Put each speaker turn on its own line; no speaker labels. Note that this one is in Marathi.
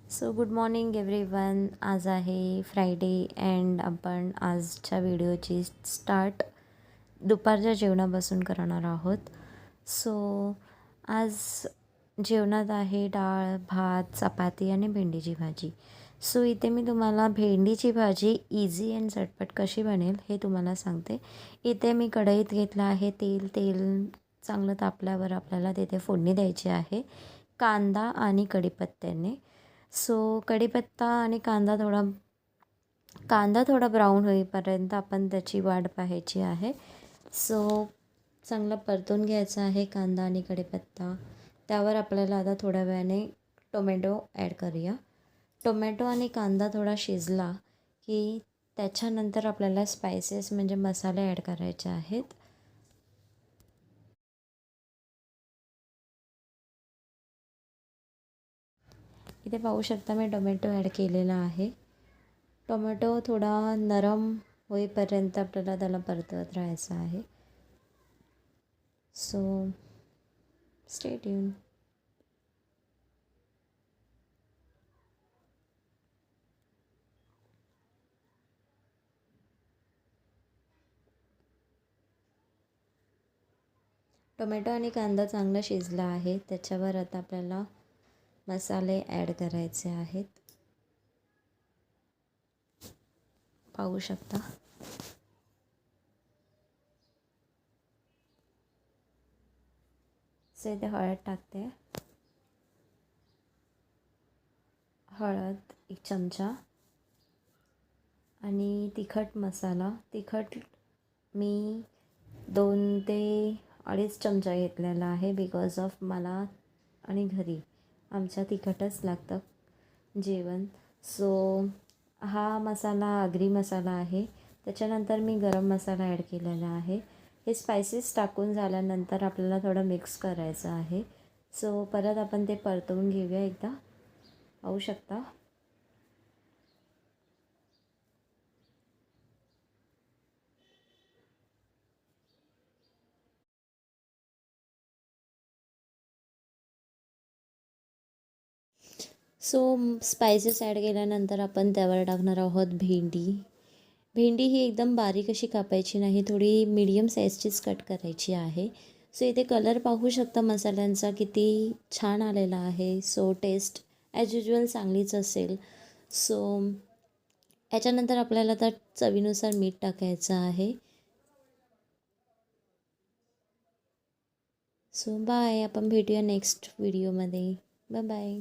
So good morning everyone. आज आहे फ्रायडे अँड आपण आजच्या व्हिडिओची स्टार्ट दुपारच्या जेवणापासून करणार आहोत. सो आज जेवणात आहे डाळ, भात, चपाती आणि भेंडीची भाजी. सो इथे मी तुम्हाला भेंडीची भाजी इझी अँड झटपट कशी बनेल हे तुम्हाला सांगते. इथे मी कढईत घेतलं आहे तेल चांगलं तापल्यावर आपल्याला तिथे फोडणी द्यायची आहे कांदा आणि कढीपत्त्याने. सो कढीपत्ता आणि कांदा थोडा ब्राऊन होईपर्यंत आपण त्याची वाट पाहायची आहे. सो चांगलं परतून घ्यायचा आहे कांदा आणि कढीपत्ता. त्यावर आपल्याला आता थोड्या वेळाने टोमॅटो ॲड करूया. टोमॅटो आणि कांदा थोडा शिजला की त्याच्यानंतर आपल्याला स्पायसेस म्हणजे मसाले ॲड करायचे आहेत. इथे पाहू शकता मी टोमॅटो ॲड केलेला आहे. टोमॅटो थोडा नरम होईपर्यंत आपल्याला त्याला परतवत राहायचं आहे. So stay tune. टोमॅटो आणि कांदा चांगला शिजला आहे. त्याच्यावर आता आपल्याला मसाले ॲड करायचे आहेत. पाहू शकता. सो इथे हळद टाकते. हळद 1 चमचा आणि तिखट मसाला. तिखट मी 2 ते 2.5 चमचा घेतलेला आहे. बिकॉज ऑफ मला आणि घरी आमच्या तिखटच लागतं जेवण. सो हा मसाला आगरी मसाला आहे. त्याच्यानंतर मी गरम मसाला ॲड केलेला आहे. हे स्पायसेस टाकून झाल्यानंतर आपल्याला थोडं मिक्स करायचं आहे. सो परत आपण ते परतवून घेऊया एकदा. पाहू शकता. सो स्पायसेस ॲड केल्यानंतर आपण त्यावर टाकणार आहोत भेंडी. भेंडी ही एकदम बारीक अशी कापायची नाही, थोडी मीडियम साईजचीच कट करायची आहे. सो इथे कलर पाहू शकता मसाल्यांचा किती छान आलेला आहे. सो टेस्ट ॲज युजल चांगलीच असेल. सो याच्यानंतर आपल्याला तर चवीनुसार मीठ टाकायचं आहे. So bye. आपण भेटूया नेक्स्ट व्हिडिओमध्ये. Bye bye.